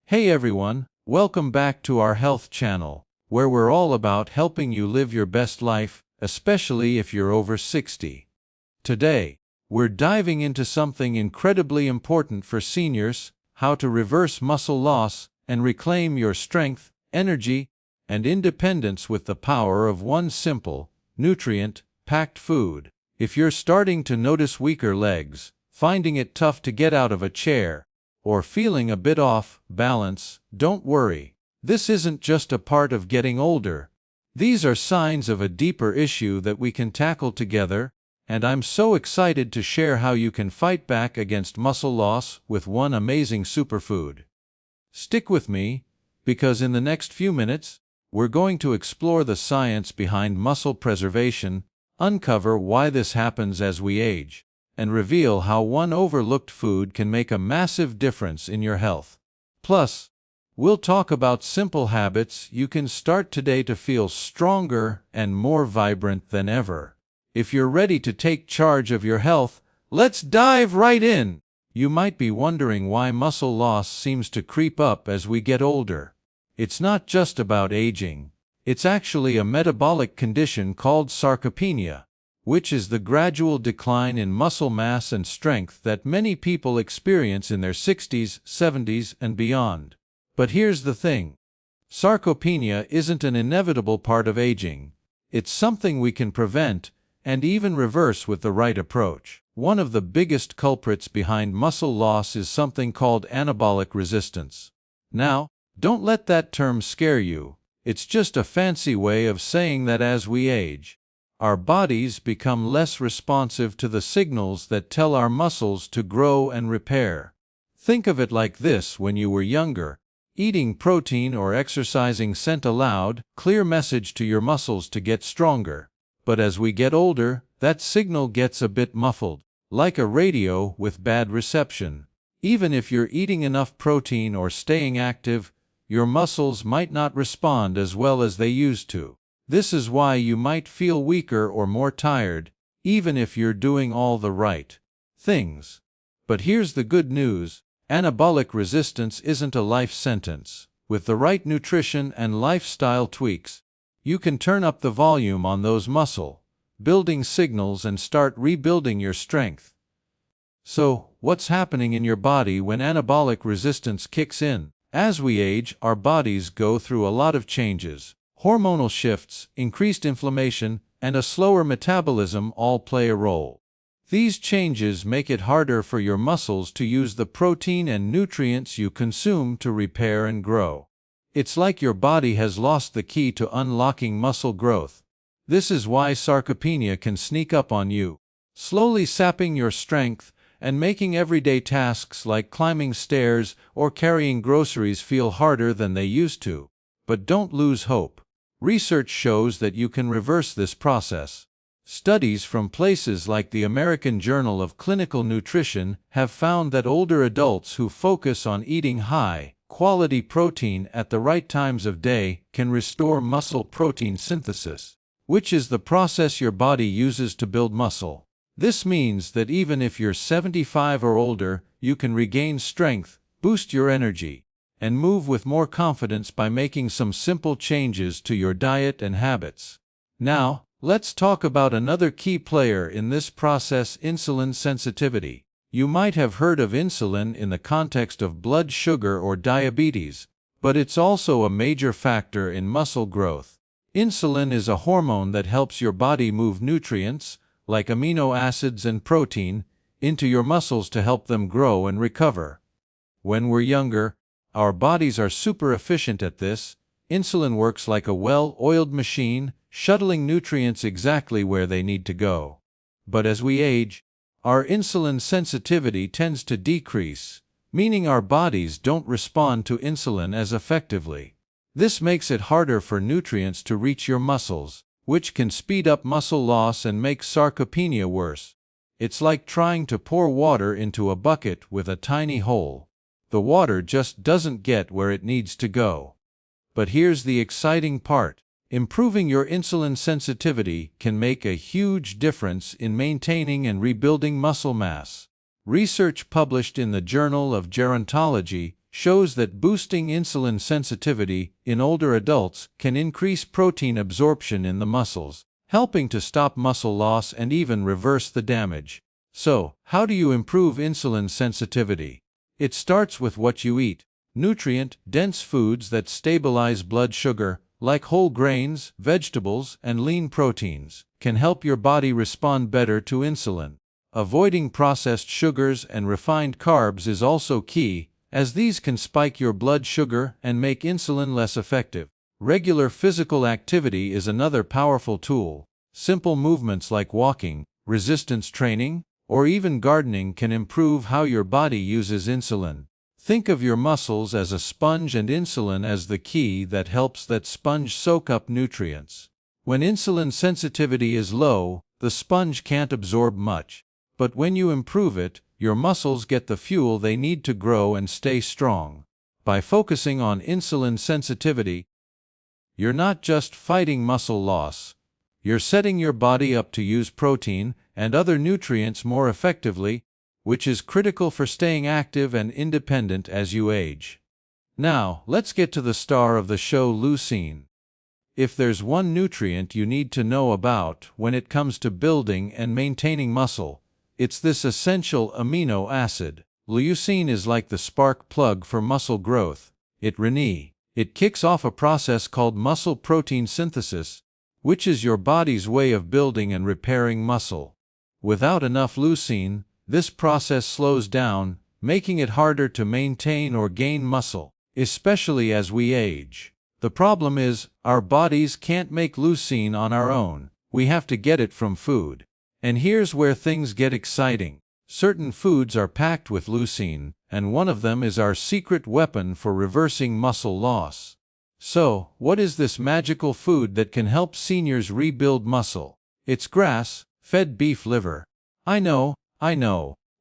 Hey everyone, welcome back to our health channel, where we're all about helping you live your best life, especially if you're over 60. Today, we're diving into something incredibly important for seniors: how to reverse muscle loss and reclaim your strength, energy, and independence with the power of one simple, nutrient-packed food. If you're starting to notice weaker legs, finding it tough to get out of a chair, or feeling a bit off balance, don't worry. This isn't just a part of getting older. These are signs of a deeper issue that we can tackle together, and I'm so excited to share how you can fight back against muscle loss with one amazing superfood. Stick with me, because in the next few minutes, we're going to explore the science behind muscle preservation, uncover why this happens as we age, and reveal how one overlooked food can make a massive difference in your health. Plus, we'll talk about simple habits you can start today to feel stronger and more vibrant than ever. If you're ready to take charge of your health, let's dive right in! You might be wondering why muscle loss seems to creep up as we get older. It's not just about aging. It's actually a metabolic condition called sarcopenia, which is the gradual decline in muscle mass and strength that many people experience in their 60s, 70s, and beyond. But here's the thing. Sarcopenia isn't an inevitable part of aging. It's something we can prevent and even reverse with the right approach. One of the biggest culprits behind muscle loss is something called anabolic resistance. Now, don't let that term scare you. It's just a fancy way of saying that as we age, our bodies become less responsive to the signals that tell our muscles to grow and repair. Think of it like this: when you were younger, eating protein or exercising sent a loud, clear message to your muscles to get stronger. But as we get older, that signal gets a bit muffled, like a radio with bad reception. Even if you're eating enough protein or staying active, your muscles might not respond as well as they used to. This is why you might feel weaker or more tired, even if you're doing all the right things. But here's the good news: anabolic resistance isn't a life sentence. With the right nutrition and lifestyle tweaks, you can turn up the volume on those muscle-building signals and start rebuilding your strength. So, what's happening in your body when anabolic resistance kicks in? As we age, our bodies go through a lot of changes. Hormonal shifts, increased inflammation, and a slower metabolism all play a role. These changes make it harder for your muscles to use the protein and nutrients you consume to repair and grow. It's like your body has lost the key to unlocking muscle growth. This is why sarcopenia can sneak up on you, slowly sapping your strength and making everyday tasks like climbing stairs or carrying groceries feel harder than they used to. But don't lose hope. Research shows that you can reverse this process. Studies from places like the American Journal of Clinical Nutrition have found that older adults who focus on eating high-quality protein at the right times of day can restore muscle protein synthesis, which is the process your body uses to build muscle. This means that even if you're 75 or older, you can regain strength, boost your energy, and move with more confidence by making some simple changes to your diet and habits. Now, let's talk about another key player in this process: insulin sensitivity. You might have heard of insulin in the context of blood sugar or diabetes, but it's also a major factor in muscle growth. Insulin is a hormone that helps your body move nutrients, like amino acids and protein, into your muscles to help them grow and recover. When we're younger, our bodies are super efficient at this. Insulin works like a well-oiled machine, shuttling nutrients exactly where they need to go. But as we age, our insulin sensitivity tends to decrease, meaning our bodies don't respond to insulin as effectively. This makes it harder for nutrients to reach your muscles, which can speed up muscle loss and make sarcopenia worse. It's like trying to pour water into a bucket with a tiny hole. The water just doesn't get where it needs to go. But here's the exciting part. Improving your insulin sensitivity can make a huge difference in maintaining and rebuilding muscle mass. Research published in the Journal of Gerontology shows that boosting insulin sensitivity in older adults can increase protein absorption in the muscles, helping to stop muscle loss and even reverse the damage. So, how do you improve insulin sensitivity? It starts with what you eat. Nutrient-dense foods that stabilize blood sugar, like whole grains, vegetables, and lean proteins, can help your body respond better to insulin. Avoiding processed sugars and refined carbs is also key, as these can spike your blood sugar and make insulin less effective. Regular physical activity is another powerful tool. Simple movements like walking, resistance training, or even gardening can improve how your body uses insulin. Think of your muscles as a sponge and insulin as the key that helps that sponge soak up nutrients. When insulin sensitivity is low, the sponge can't absorb much. But when you improve it, your muscles get the fuel they need to grow and stay strong. By focusing on insulin sensitivity, you're not just fighting muscle loss. You're setting your body up to use protein and other nutrients more effectively, which is critical for staying active and independent as you age. Now, let's get to the star of the show, leucine. If there's one nutrient you need to know about when it comes to building and maintaining muscle, it's this essential amino acid. Leucine is like the spark plug for muscle growth. It kicks off a process called muscle protein synthesis, which is your body's way of building and repairing muscle. Without enough leucine, this process slows down, making it harder to maintain or gain muscle, especially as we age. The problem is, our bodies can't make leucine on our own. We have to get it from food. And here's where things get exciting. Certain foods are packed with leucine, and one of them is our secret weapon for reversing muscle loss. So, what is this magical food that can help seniors rebuild muscle? It's grass-fed beef liver. I know.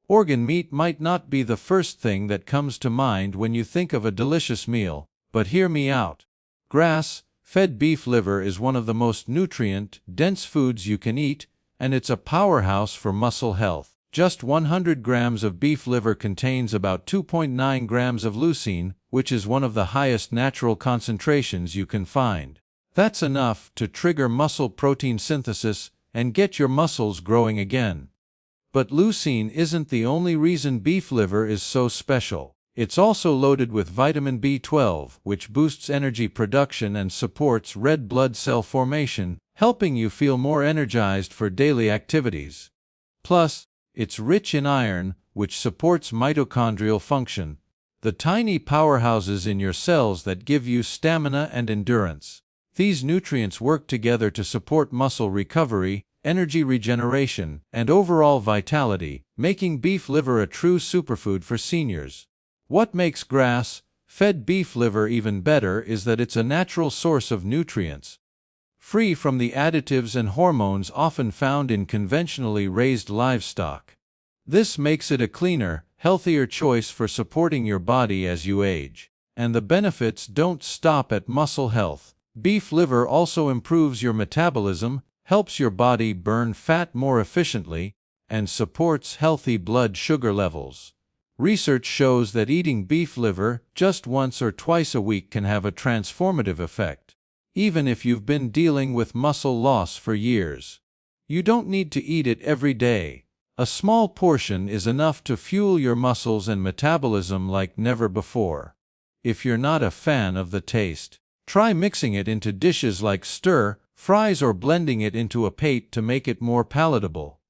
Organ meat might not be the first thing that comes to mind when you think of a delicious meal, but hear me out. Grass-fed beef liver is one of the most nutrient-dense foods you can eat, and it's a powerhouse for muscle health. Just 100 grams of beef liver contains about 2.9 grams of leucine, which is one of the highest natural concentrations you can find. That's enough to trigger muscle protein synthesis and get your muscles growing again. But leucine isn't the only reason beef liver is so special. It's also loaded with vitamin B12, which boosts energy production and supports red blood cell formation, helping you feel more energized for daily activities. Plus, it's rich in iron, which supports mitochondrial function, the tiny powerhouses in your cells that give you stamina and endurance. These nutrients work together to support muscle recovery, energy regeneration, and overall vitality, making beef liver a true superfood for seniors. What makes grass-fed beef liver even better is that it's a natural source of nutrients, free from the additives and hormones often found in conventionally raised livestock. This makes it a cleaner, healthier choice for supporting your body as you age. And the benefits don't stop at muscle health. Beef liver also improves your metabolism, helps your body burn fat more efficiently, and supports healthy blood sugar levels. Research shows that eating beef liver just once or twice a week can have a transformative effect, even if you've been dealing with muscle loss for years. You don't need to eat it every day. A small portion is enough to fuel your muscles and metabolism like never before. If you're not a fan of the taste, try mixing it into dishes like stir-fries or blending it into a paste to make it more palatable.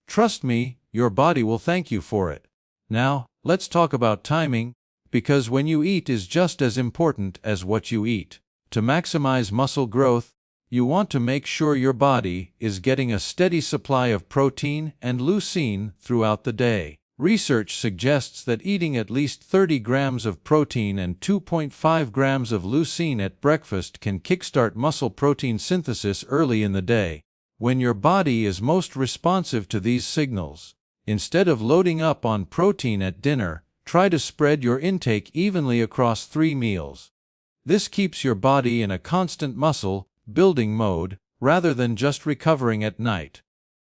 Trust me, your body will thank you for it. Now, let's talk about timing, because when you eat is just as important as what you eat. To maximize muscle growth, you want to make sure your body is getting a steady supply of protein and leucine throughout the day. Research suggests that eating at least 30 grams of protein and 2.5 grams of leucine at breakfast can kickstart muscle protein synthesis early in the day, when your body is most responsive to these signals. Instead of loading up on protein at dinner, try to spread your intake evenly across 3 meals. This keeps your body in a constant muscle-building mode, rather than just recovering at night.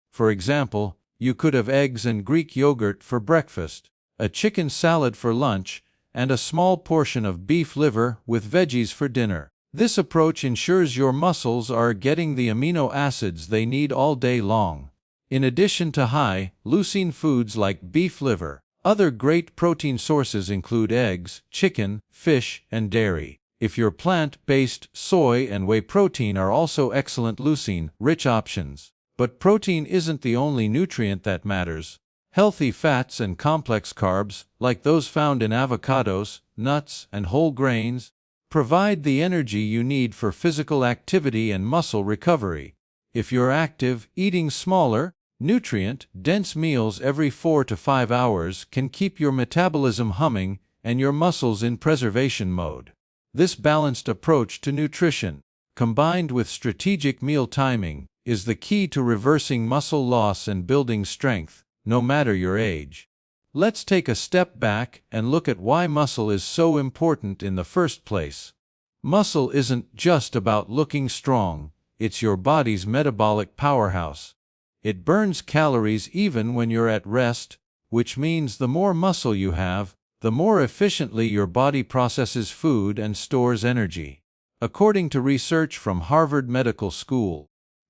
For example, you could have eggs and Greek yogurt for breakfast, a chicken salad for lunch, and a small portion of beef liver with veggies for dinner. This approach ensures your muscles are getting the amino acids they need all day long. In addition to high, leucine foods like beef liver, other great protein sources include eggs, chicken, fish, and dairy. If you're plant-based, soy and whey protein are also excellent leucine-rich options. But protein isn't the only nutrient that matters. Healthy fats and complex carbs, like those found in avocados, nuts, and whole grains, provide the energy you need for physical activity and muscle recovery. If you're active, eating smaller, nutrient-dense meals every 4 to 5 hours can keep your metabolism humming and your muscles in preservation mode. This balanced approach to nutrition, combined with strategic meal timing, is the key to reversing muscle loss and building strength, no matter your age. Let's take a step back and look at why muscle is so important in the first place. Muscle isn't just about looking strong, it's your body's metabolic powerhouse. It burns calories even when you're at rest, which means the more muscle you have, the more efficiently your body processes food and stores energy. According to research from Harvard Medical School,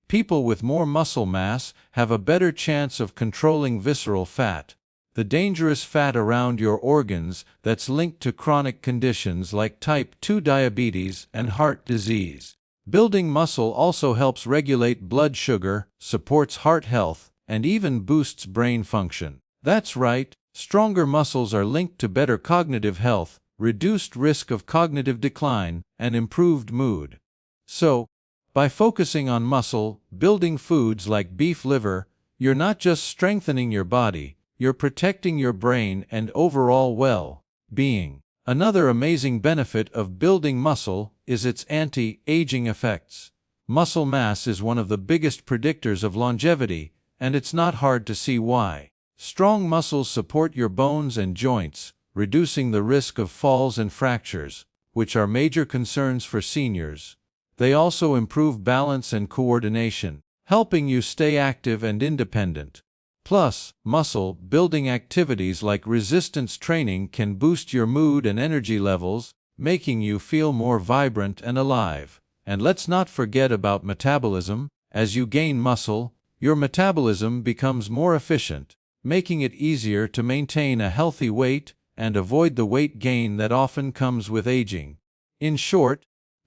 people with more muscle mass have a better chance of controlling visceral fat, the dangerous fat around your organs that's linked to chronic conditions like type 2 diabetes and heart disease. Building muscle also helps regulate blood sugar, supports heart health, and even boosts brain function. That's right, stronger muscles are linked to better cognitive health, reduced risk of cognitive decline, and improved mood. So, by focusing on muscle, building foods like beef liver, you're not just strengthening your body, you're protecting your brain and overall well-being. Another amazing benefit of building muscle is its anti-aging effects. Muscle mass is one of the biggest predictors of longevity, and it's not hard to see why. Strong muscles support your bones and joints, reducing the risk of falls and fractures, which are major concerns for seniors. They also improve balance and coordination, helping you stay active and independent. Plus, muscle-building activities like resistance training can boost your mood and energy levels, making you feel more vibrant and alive. And let's not forget about metabolism. As you gain muscle, your metabolism becomes more efficient, making it easier to maintain a healthy weight and avoid the weight gain that often comes with aging. In short,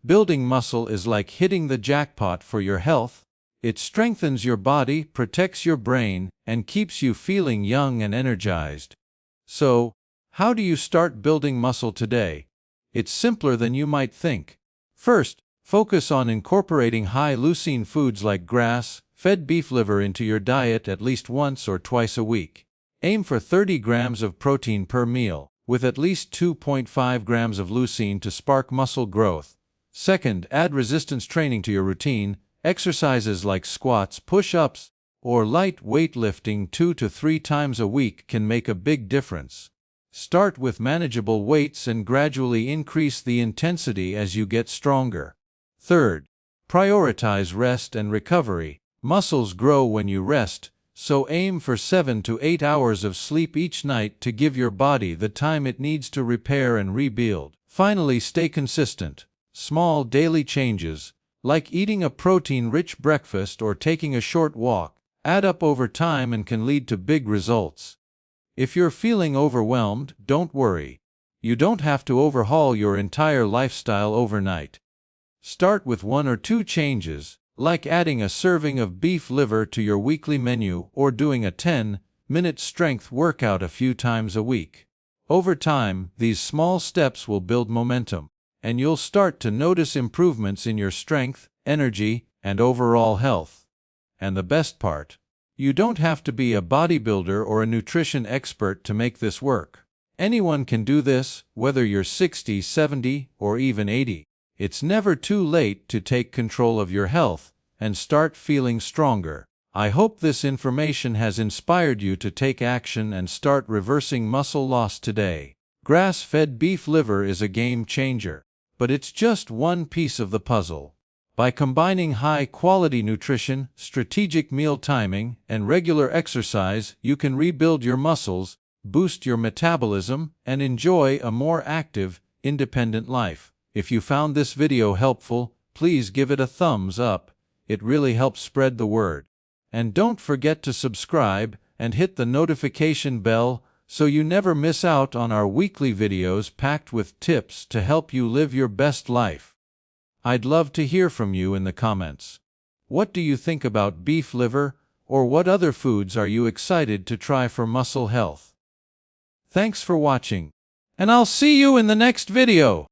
building muscle is like hitting the jackpot for your health. It strengthens your body, protects your brain, and keeps you feeling young and energized. So, how do you start building muscle today? It's simpler than you might think. First, focus on incorporating high leucine foods like grass-fed beef liver into your diet at least once or twice a week. Aim for 30 grams of protein per meal, with at least 2.5 grams of leucine to spark muscle growth. Second, add resistance training to your routine. Exercises like squats, push-ups, or light weightlifting 2 to 3 times a week can make a big difference. Start with manageable weights and gradually increase the intensity as you get stronger. Third, prioritize rest and recovery. Muscles grow when you rest, so aim for 7 to 8 hours of sleep each night to give your body the time it needs to repair and rebuild. Finally, stay consistent. Small daily changes, like eating a protein-rich breakfast or taking a short walk, add up over time and can lead to big results. If you're feeling overwhelmed, don't worry. You don't have to overhaul your entire lifestyle overnight. Start with 1 or 2 changes, like adding a serving of beef liver to your weekly menu or doing a 10-minute strength workout a few times a week. Over time, these small steps will build momentum, and you'll start to notice improvements in your strength, energy, and overall health. And the best part, you don't have to be a bodybuilder or a nutrition expert to make this work. Anyone can do this, whether you're 60, 70, or even 80. It's never too late to take control of your health and start feeling stronger. I hope this information has inspired you to take action and start reversing muscle loss today. Grass-fed beef liver is a game changer, but it's just one piece of the puzzle. By combining high-quality nutrition, strategic meal timing, and regular exercise, you can rebuild your muscles, boost your metabolism, and enjoy a more active, independent life. If you found this video helpful, please give it a thumbs up. It really helps spread the word. And don't forget to subscribe and hit the notification bell so you never miss out on our weekly videos packed with tips to help you live your best life. I'd love to hear from you in the comments. What do you think about beef liver, or what other foods are you excited to try for muscle health? Thanks for watching, and I'll see you in the next video.